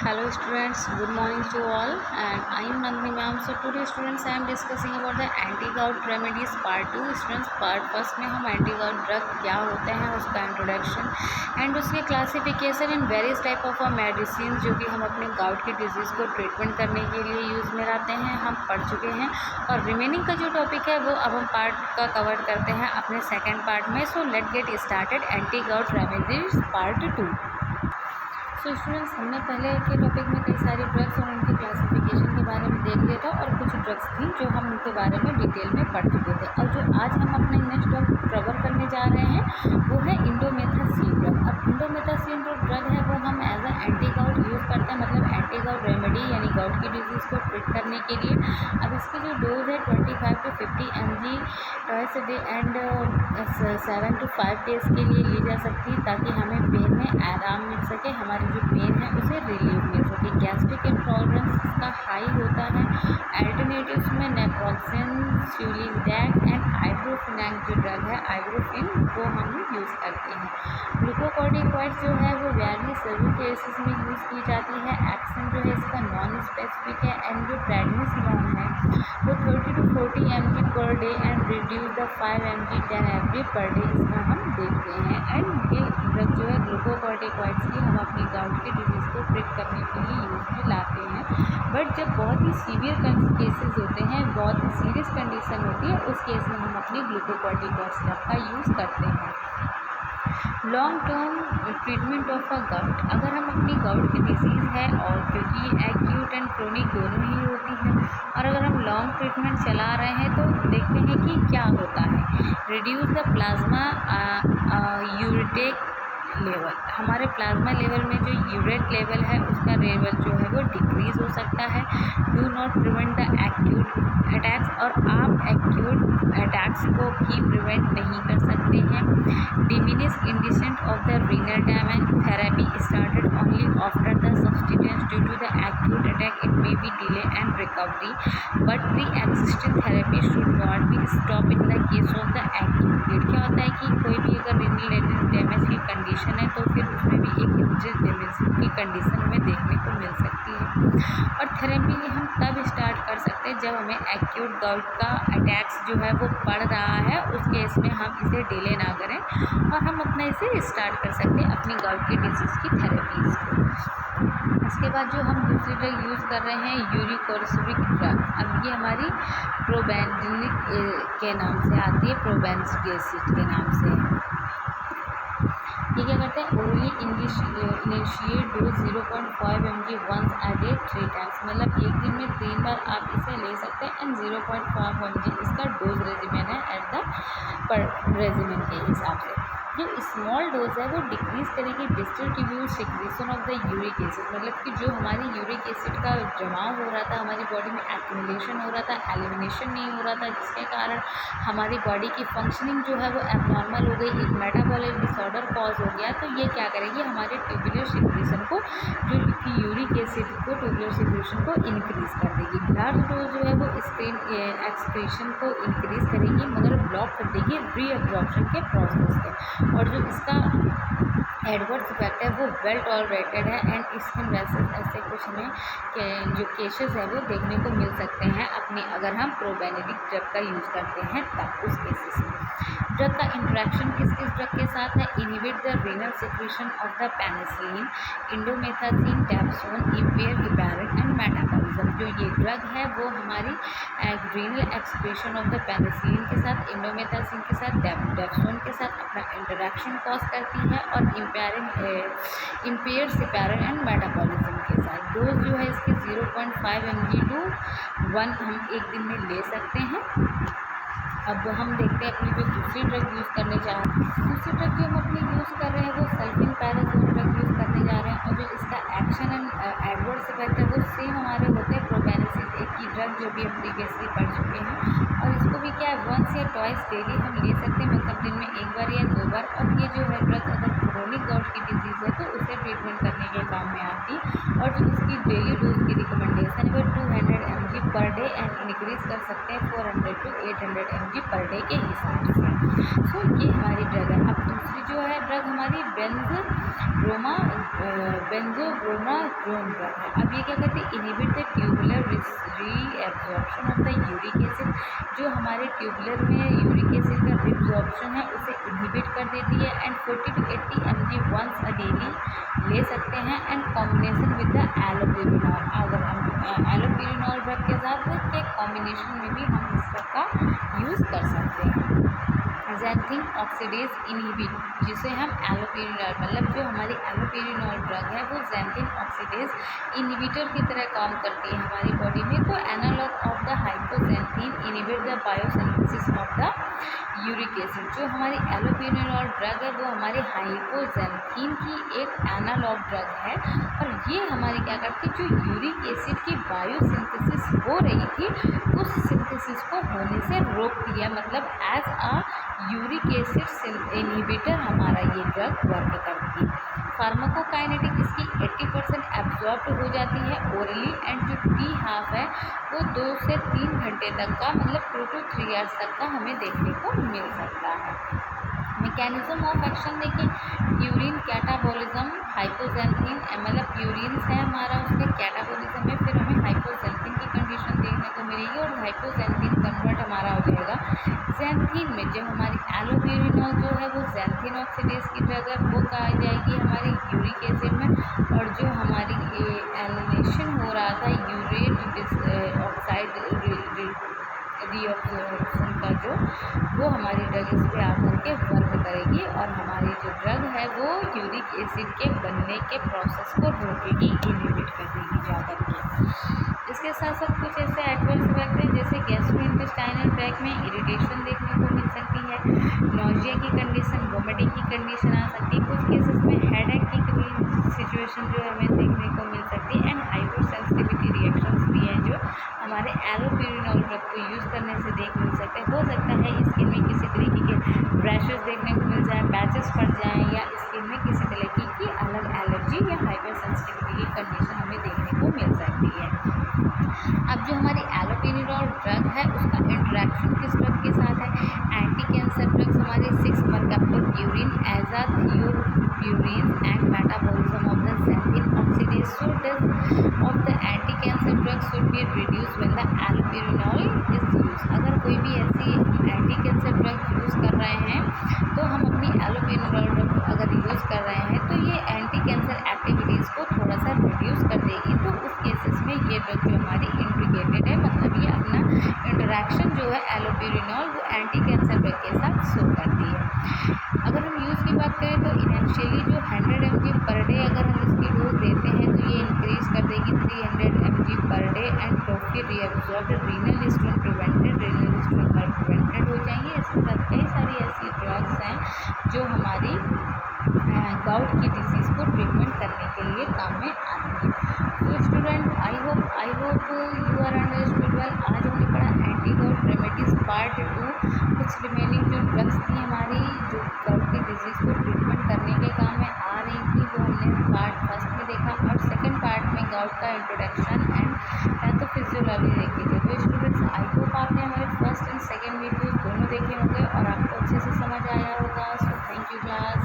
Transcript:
Hello students, good morning to all and I am Nandini ma'am. So today students I am discussing about the anti-gout remedies part 2. Students part first में हम anti-gout drug क्या होते हैं उसका introduction and उसके classification in various type of medicine जो कि हम अपने गाउट की डिजीज़ को ट्रीटमेंट करने के लिए यूज़ में लाते हैं हम पढ़ चुके हैं। और रिमेनिंग का जो टॉपिक है वो अब हम पार्ट का कवर करते हैं अपने सेकेंड पार्ट में। So let get started anti-gout remedies part 2। So students हमने पहले के टॉपिक में कई सारे ड्रग्स और उनकी क्लासिफिकेशन के बारे में देख लिया था और कुछ ड्रग्स थी जो हम उनके बारे में डिटेल में पढ़ चुके थे। और जो आज हम अपने नेक्स्ट ड्रग कवर करने जा रहे हैं वो है इंडोमेथासिन ड्रग। अब इंडोमेथासिन जो ड्रग है वो हम as a anti gout use करते हैं, मतलब एंटी गाउट रेमेडी यानी गाउट की डिजीज़ को ट्रीट करने के लिए। अब इसकी जो डोज है 25 to 50 mg twice a day and 7 to 5 days के लिए ली जा सकती है ताकि हमें पेन में आराम मिल सके, हमारी जो पेन है उसे रिलीफ मिल सके। गैस्ट्रिक इंटॉलरेंस का हाई होता है। अल्टरनेटिव्स में नेप्रोक्सेन, स्यूलिडैक एंड आइब्रोफिनैक जो ड्रग है आइब्रोफिन वो हम यूज़ करते हैं। ग्लूकोकॉर्टिकॉइड्स जो है वो वेरियस सर्विल केसेस में यूज़ की जाती है। एक्शन जो है इसका नॉन स्पेसिफिक है एंड जो प्रेडनिसोलोन है वो 30 to 40 mg per day and reduce the 5 mg 10 mg per day इसका हम देखते हैं। एंड ये ड्रग जो है ग्लूकोकॉर्टिकॉइड्स की हम अपनी गाउट की डिजीज़ को ट्रीट करने के लिए यूज़ में लाते हैं। बट जब बहुत ही सीवियर केसेस होते हैं, बहुत ही सीरियस कंडीशन होती है, उस केस में हम अपनी ग्लूकोकॉर्टिकॉइड्स ड्रग का यूज़ करते हैं। Long term treatment of a gout, अगर हम अपनी गाउट की डिजीज़ है और क्योंकि एक्यूट एंड क्रोनिक दोनों ही होती हैं और अगर हम लॉन्ग ट्रीटमेंट चला रहे हैं तो देखते हैं कि क्या होता है। रिड्यूस द प्लाज्मा यूरेटिक लेवल, हमारे प्लाज्मा लेवल में जो यूरेट लेवल है उसका लेवल जो है वो डिक्रीज़ हो सकता है। Do not prevent the acute attacks, और आप एक्यूट अटैक्स को भी प्रिवेंट नहीं कर सकते हैं। डिमिनिश इंडिसेंट of the renal damage, therapy started only after the substitution due to the acute attack, it may be delay and recovery but pre existing therapy should not be stop in the case of the acute. क्या होता है कि कोई भी अगर renal damage की condition है तो फिर उसमें भी एक इंजरी डैमेज की कंडीशन हमें देखने को मिल सकती है। और थेरेपी हम तब स्टार्ट कर सकते हैं जब हमें एक्यूट गाउट का अटैक्स जो है वो पड़ रहा है, उस केस में हम इसे डिले ना करें और हम अपना इसे स्टार्ट कर सकते हैं अपनी गाउट की डिजीज़ की थेरेपीज़ को। इसके बाद जो हम दूसरी ड्रग यूज़ कर रहे हैं यूरिकोर्सिविक ड्रग। अब ये हमारी प्रोबेंडिलिक के नाम से आती है, प्रोबेंडिलिक के नाम से। ये क्या करते हैं, orally initiate dose 0.5 mg once a day 3 times, मतलब एक दिन में 3 बार आप इसे ले सकते हैं एंड 0.5 mg इसका डोज रेजिमेन है एट द पर रेजिमेन के हिसाब से। जो स्मॉल डोज है वो डिक्रीज़ करेगी distribute secretion of the uric acid, मतलब कि जो हमारी यूरिक एसिड का जमाव हो रहा था हमारी बॉडी में, एक्यूमुलेशन हो रहा था, एलिमिनेशन नहीं हो रहा था, जिसके कारण हमारी बॉडी की फंक्शनिंग जो है वो एबनॉर्मल हो गई, एक मेटाबॉलिक डिसऑर्डर कॉज हो गया। तो ये क्या करेगी, हमारे ट्यूबुलर सिक्रीशन को, जो कि यूरिक एसिड को ट्यूबुलर सिक्रीशन को इंक्रीज़ कर देगी। लार्ज डोज जो है वो स्क्रीन एक्सक्रीशन को इंक्रीज़ करेगी मगर ब्लॉक कर देगी रीअब्जॉर्प्शन के प्रोसेस को। और जो इसका एडवर्स इफेक्ट है वो वेल टॉलरेटेड है एंड स्किन रैशेस ऐसे कुछ हमें जो केसेस है वो देखने को मिल सकते हैं अपनी, अगर हम प्रोबेनेडिक ड्रग का यूज़ करते हैं तब उस केसेस में। ड्रग का इंट्रैक्शन किस किस ड्रग के साथ है, inhibit the renal secretion of the penicillin, indomethacin, dapsone, empire heparin and metabolism. जो ये ड्रग है वो हमारी renal excretion of the penicillin के साथ, इंडोमेथासिन के साथ, डेप्सोन के साथ अपना इंटरेक्शन कॉज करती है और इम्पेयर हिपैरिन एंड मेटाबॉलिज्म के साथ। डोज जो है इसकी 0.5 mg to 1 हम एक दिन में ले सकते हैं। अब हम देखते हैं अपनी जो दूसरी ड्रग यूज़ करने जा रहे हैं। दूसरी ड्रग जो हम अपनी यूज़ कर रहे हैं वो सल्फेनपैराजोल ड्रग यूज़ करने जा रहे हैं और जो इसका एक्शन एंड एडवर्स इफेक्ट है वो सेम हमारे होते हैं प्रोबेनिसिन एक की ड्रग जो भी हम प्रीवियसली पढ़ चुके हैं। और इसको भी क्या है वंस या ट्वाइस डेली हम ले सकते हैं, मतलब दिन में एक बार या 2 बार। और ये जो है ड्रग अगर क्रोनिक गाउट की डिजीज़ है तो उसे ट्रीटमेंट करने के काम में आती और जो इसकी डेली डोज की रिकमेंडेशन है वो 200 mg per day and increase कर सकते हैं 400 to 800 mg पर डे के हिसाब से। सो ये हमारी ड्रग है। अब दूसरी जो है ड्रग हमारी बेंजोब्रोमाजोन ड्रग है। अब ये क्या करती है, inhibit the tubular reabsorption of the uric acid. जो हमारे ट्यूबुलर में यूरिक एसिड का रिब्जॉर्प्शन है उसे इनहिबिट कर देती है and 40 to 80 mg once a daily ले सकते हैं and combination with the allopurinol. अगर हम एलोपेरिनॉल ड्रग के साथ के कॉम्बिनेशन में भी हम इस ड्रग का यूज़ कर सकते हैं। ज़ैंथीन ऑक्सीडेज इनहिबिट, जिसे हम एलोपेरिनॉल मतलब जो हमारी एलोपेरिनॉल ड्रग है वो ज़ैंथीन ऑक्सीडेज इनहिबिटर की तरह काम करती है हमारी बॉडी में। तो analogue of the hypoxanthine inhibit the biosynthesis of the uric acid. जो हमारी एलोपेरिनॉल ड्रग है वो हमारे हाइपोज़ैंथीन की एक एनालॉग ड्रग है और ये हमारी क्या करती है, जो यूरिक एसिड की बायोसिंथेसिस हो रही थी उस सिंथेसिस को होने से रोकती है। मतलब as a uric acid inhibitor हमारा ये ड्रग वर्क करती है। फार्माकोकाइनेटिक इसकी 80% एब्जॉर्ब हो जाती है ओरली एंड जो टी हाफ है वो 2 से 3 घंटे तक का मतलब 2 to 3 आवर्स तक का हमें देखने को मिल सकता है। मैकेनिज्म ऑफ एक्शन देखिए, प्यूरिन कैटाबॉलिज्म हाइपोज़ैंथीन मतलब प्यूरिन्स है हमारा उसके कैटाबॉलिज्म में फिर हमें हाइपोज़ैंथीन की कंडीशन देखने को मिलेगी और हाइपोज़ैंथीन कन्वर्ट हमारा हो जाएगा ज़ैंथीन में। जब हमारी एलोपेरिनॉल जो है वो ज़ैंथीन ऑक्सीडेज की ड्रग है वो कहा जाएगी हमारी यूरिक एसिड में। और जो हमारी एलिनेशन हो रहा था यूरेट ऑक्साइड रीअब्जॉर्प्शन का जो वो हमारी ड्रग इस पर आकर के वर्क करेगी और हमारी जो ड्रग है वो यूरिक एसिड के बनने के प्रोसेस को रोकेगी, इनहिबिट कर देगी ज़्यादा के। इसके साथ साथ कुछ ऐसे एडवर्स इफेक्ट हैं जैसे गैस्ट्रोइंटेस्टाइनल ट्रैक्ट में इरिटेशन देखने को मिल सकती है, नोजिया की कंडीशन, वोमिटिंग की कंडीशन आ सकती है, कुछ केसेस में हेडेक की सिचुएशन जो हमें देखने को मिल सकती है एंड हाइपर सेंसिटिविटी रिएक्शंस भी हैं जो हमारे एलोपेरिनॉल ड्रग को यूज़ करने से देख मिल सकते हैं। हो सकता है स्किन में किसी तरीके के रैशेस देखने को मिल जाए, पैचेस पड़ जाएँ या स्किन में किसी तरीके की अलग एलर्जी या हाइपर सेंसिटिविटी की कंडीशन हमें देखने को मिल सकती है। अब जो हमारी एलोपेरिनॉल ड्रग है उसका इंटरेक्शन किस ड्रग के साथ है, एंटी कैंसर ड्रग्स हमारे 6 mercaptopurine azathiopurine and metabolism of the xanthine oxidase so death of the anti cancer drugs should be reduce when the allopurinol is use. अगर कोई भी ऐसी एंटी कैंसर ड्रग यूज़ कर रहे हैं तो हम अपनी एलोपेरिनॉल ड्रग को अगर यूज़ कर रहे हैं तो ये एंटी कैंसर एक्टिविटीज़ को थोड़ा सा रिड्यूस कर देगी। तो उस केसेस में ये ड्रग जो हमारी इंडिकेटेड है, मतलब ये अपना इंटरेक्शन जो है एलोपेरिनॉल वो एंटी कैंसर ड्रग के साथ शो करती है। अगर हम यूज़ की बात करें तो इनिशियली जो 100 mg पर डे अगर हम इसकी डोज देते हैं तो ये इंक्रीज़ कर देगी 300 mg per day and tophi reabsorbed renal stone prevented हो जाएंगे। इसके साथ कई सारी ऐसी ड्रग्स हैं जो हमारी गाउट की डिजीज़ को ट्रीटमेंट करने के लिए काम में आती है। तो student I hope you are understood well. आज हमने पढ़ा एंटी गाउट रेमेडीज़ पार्ट 2। कुछ रिमेनिंग जो ड्रग्स थी हमारी जो गाउट की डिजीज़ को ट्रीटमेंट करने के काम में आ रही थी वो हमने पार्ट फर्स्ट में देखा और सेकेंड पार्ट में गाउट का इंट्रोडक्शन एंड पैथोफिजियोलॉजी देखी थी। तो स्टूडेंट्स आई होप आपने हमारे फर्स्ट एंड सेकेंड वीडियो दोनों देखे होंगे और आपको अच्छे से समझ आया होगा। So thank you class.